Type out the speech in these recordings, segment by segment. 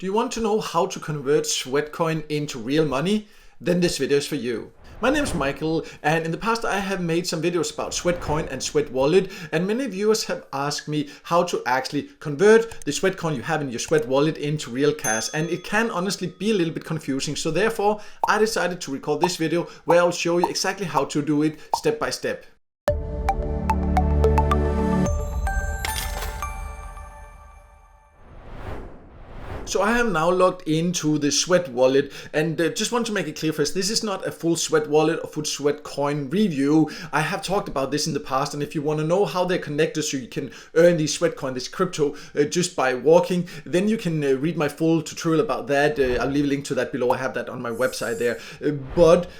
Do you want to know how to convert Sweatcoin into real money? Then this video is for you. My name is Michael, and in the past I have made some videos about Sweatcoin and Sweat Wallet, and many viewers have asked me how to actually convert the Sweatcoin you have in your Sweat Wallet into real cash, and it can honestly be a little bit confusing. So therefore I decided to record this video where I'll show you exactly how to do it step by step. So I am now logged into the Sweat Wallet, and just want to make it clear first, this is not a full Sweat Wallet or full Sweatcoin review. I have talked about this in the past, and if you want to know how they're connected so you can earn these Sweatcoin, this crypto, just by walking, then you can read my full tutorial about that. I'll leave a link to that below. I have that on my website there. But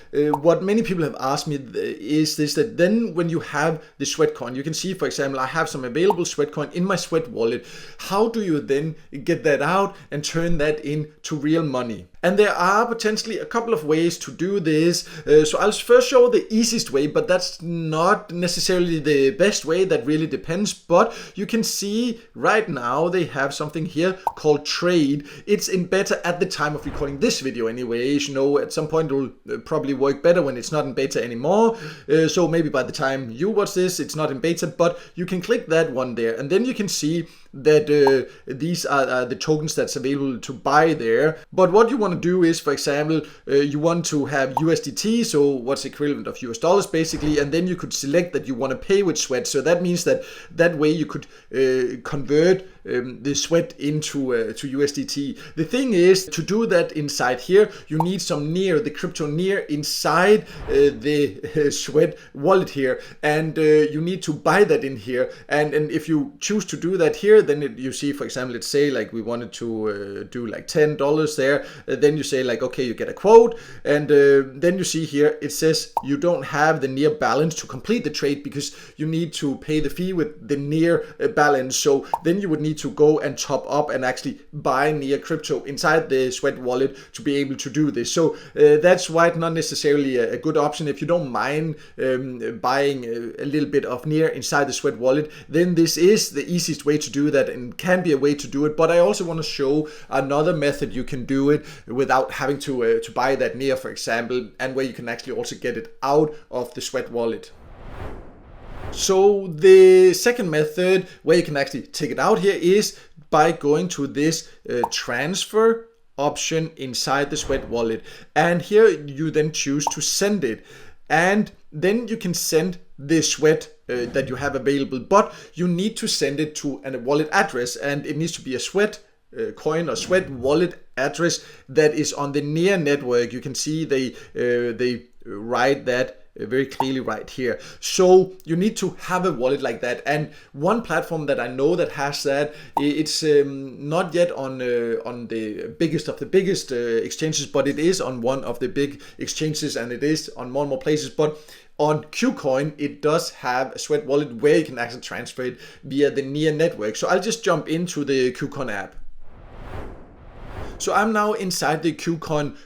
what many people have asked me is this, that then when you have the Sweatcoin, you can see, for example, I have some available Sweatcoin in my Sweat Wallet. How do you then get that out and turn that into real money? And there are potentially a couple of ways to do this. So I'll first show the easiest way, but that's not necessarily the best way. That really depends. But you can see right now they have something here called trade. It's in beta at the time of recording this video anyways. You know, at some point it will probably work better when it's not in beta anymore. So maybe by the time you watch this, it's not in beta, but you can click that one there, and then you can see that these are the tokens that's available to buy there. But what you want to do is, for example, you want to have USDT, so what's the equivalent of US dollars basically, and then you could select that you want to pay with Sweat. So that means that way you could convert the Sweat into to USDT. The thing is, to do that inside here, you need some NEAR, the crypto NEAR inside the Sweat Wallet here, and you need to buy that in here. And if you choose to do that here, then you see, for example, let's say like we wanted to do like $10 there, then you say like, okay, you get a quote, and then you see here it says you don't have the NEAR balance to complete the trade because you need to pay the fee with the NEAR balance. So then you would need to go and top up and actually buy NEAR crypto inside the Sweat Wallet to be able to do this. So that's why it's not necessarily a good option. If you don't mind buying a little bit of NEAR inside the Sweat Wallet, then this is the easiest way to do that and can be a way to do it. But I also want to show another method you can do it without having to buy that NEAR, for example, and where you can actually also get it out of the Sweat Wallet. So the second method where you can actually take it out here is by going to this transfer option inside the Sweat Wallet, and here you then choose to send it, and then you can send the Sweat that you have available, but you need to send it to a wallet address, and it needs to be a Sweat coin or Sweat Wallet address that is on the NEAR network. You can see they write that very clearly right here. So you need to have a wallet like that, and one platform that I know that has that, it's not yet on the biggest of the biggest exchanges, but it is on one of the big exchanges, and it is on more and more places. But on KuCoin, it does have a Sweat Wallet where you can actually transfer it via the NEAR network. So I'll just jump into the KuCoin app. So I'm now inside the KuCoin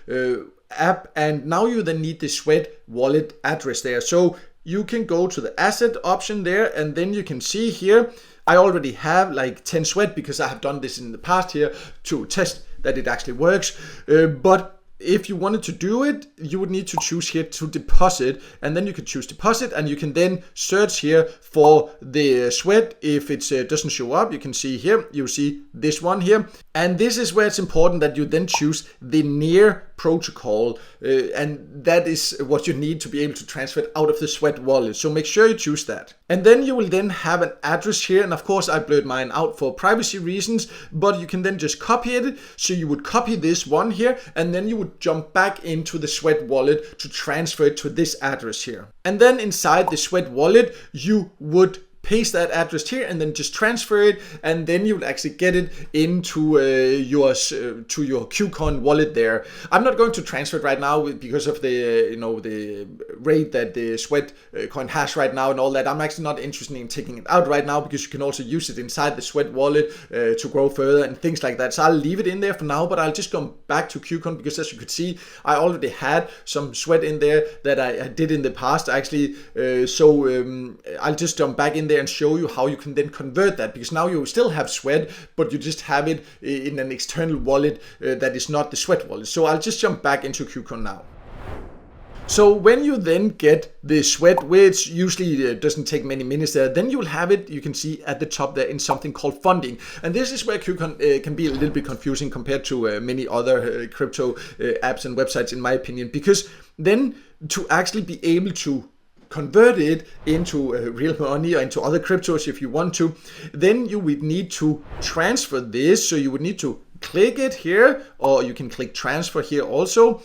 app, and now you then need the Sweat Wallet address there. So you can go to the asset option there, and then you can see here I already have like 10 Sweat because I have done this in the past here to test that it actually works. But if you wanted to do it, you would need to choose here to deposit, and then you could choose deposit, and you can then search here for the Sweat. If it doesn't show up, you can see here, you see this one here, and this is where it's important that you then choose the NEAR protocol, and that is what you need to be able to transfer it out of the Sweat Wallet. So make sure you choose that, and then you will then have an address here, and of course I blurred mine out for privacy reasons, but you can then just copy it. So you would copy this one here, and then you would jump back into the Sweat Wallet to transfer it to this address here, and then inside the Sweat Wallet you would paste that address here and then just transfer it, and then you will actually get it into your KuCoin wallet there. I'm not going to transfer it right now because of the the rate that the Sweatcoin has right now and all that. I'm actually not interested in taking it out right now because you can also use it inside the Sweat Wallet to grow further and things like that. So I'll leave it in there for now, but I'll just come back to KuCoin because, as you could see, I already had some Sweat in there that I did in the past actually. I'll just jump back in there there and show you how you can then convert that, because now you still have Sweat, but you just have it in an external wallet that is not the Sweat wallet. So I'll just jump back into KuCoin now. So when you then get the Sweat, which usually doesn't take many minutes there, then you'll have it, you can see at the top there, in something called funding. And this is where KuCoin can be a little bit confusing compared to many other crypto apps and websites, in my opinion, because then to actually be able to convert it into real money or into other cryptos if you want to, then you would need to transfer this. So you would need to click it here, or you can click transfer here also,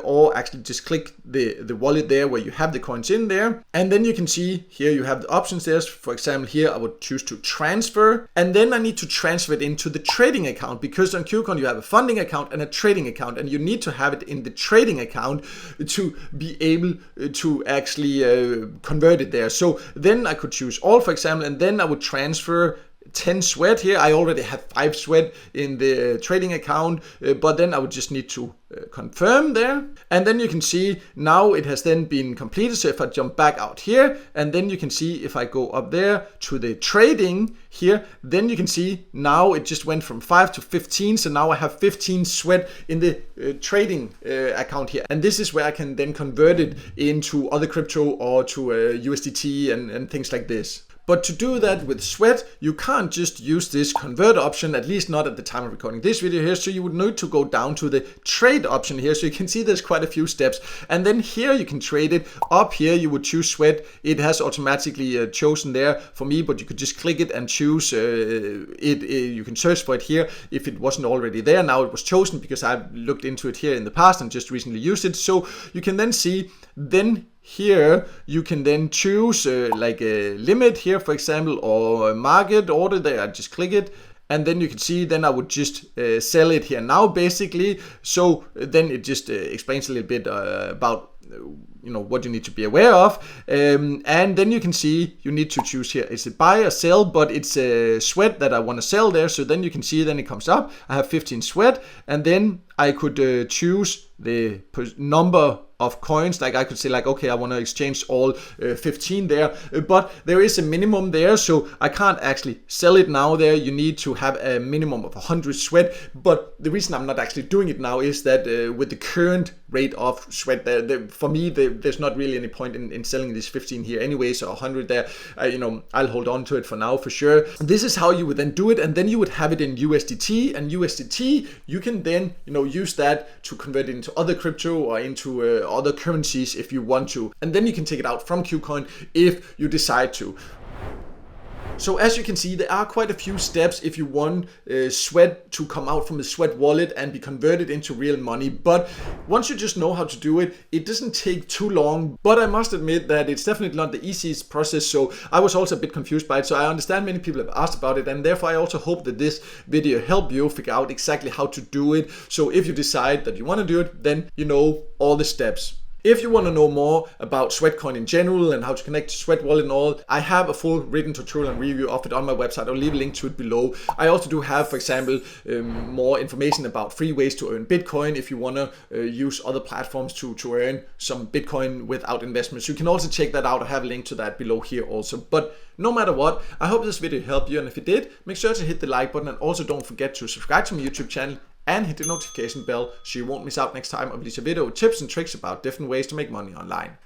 or actually just click the wallet there where you have the coins in there. And then you can see here you have the options there. For example, here I would choose to transfer, and then I need to transfer it into the trading account, because on KuCoin you have a funding account and a trading account, and you need to have it in the trading account to be able to actually convert it there. So then I could choose all, for example, and then I would transfer 10 Sweat here. I already have 5 Sweat in the trading account, but then I would just need to confirm there. And then you can see now it has then been completed. So if I jump back out here, and then you can see if I go up there to the trading here, then you can see now it just went from 5 to 15. So now I have 15 Sweat in the trading account here. And this is where I can then convert it into other crypto or to USDT and things like this. But to do that with Sweat, you can't just use this convert option, at least not at the time of recording this video here. So you would need to go down to the trade option here. So you can see there's quite a few steps. And then here you can trade it. Up here you would choose Sweat. It has automatically chosen there for me, but you could just click it and choose it. You can search for it here if it wasn't already there. Now it was chosen because I've looked into it here in the past and just recently used it. So you can then see, then here you can then choose like a limit here, for example, or a market order there. I just click it, and then you can see then I would just sell it here now basically. So then it just explains a little bit about what you need to be aware of, and then you can see you need to choose here, is it buy or sell, but it's a Sweat that I want to sell there. So then you can see then it comes up, I have 15 Sweat, and then I could choose the number of coins. Like I could say like, okay, I want to exchange all 15 there, but there is a minimum there, so I can't actually sell it now there. You need to have a minimum of 100 Sweat, but the reason I'm not actually doing it now is that with the current rate of Sweat, for me there's not really any point in selling this 15 here anyway, so 100 there, I'll hold on to it for now for sure. This is how you would then do it, and then you would have it in USDT, and USDT you can then use that to convert it into other crypto or into other currencies if you want to, and then you can take it out from KuCoin if you decide to. So as you can see, there are quite a few steps if you want Sweat to come out from the Sweat wallet and be converted into real money. But once you just know how to do it, it doesn't take too long. But I must admit that it's definitely not the easiest process. So I was also a bit confused by it. So I understand many people have asked about it, and therefore I also hope that this video helped you figure out exactly how to do it. So if you decide that you want to do it, then you know all the steps. If you want to know more about Sweatcoin in general and how to connect to Sweat wallet and all, I have a full written tutorial and review of it on my website. I'll leave a link to it below. I also do have, for example, more information about free ways to earn Bitcoin if you want to use other platforms to earn some Bitcoin without investments. You can also check that out. I have a link to that below here also. But no matter what, I hope this video helped you, and if it did, make sure to hit the like button, and also don't forget to subscribe to my YouTube channel and hit the notification bell so you won't miss out next time I release a video with tips and tricks about different ways to make money online.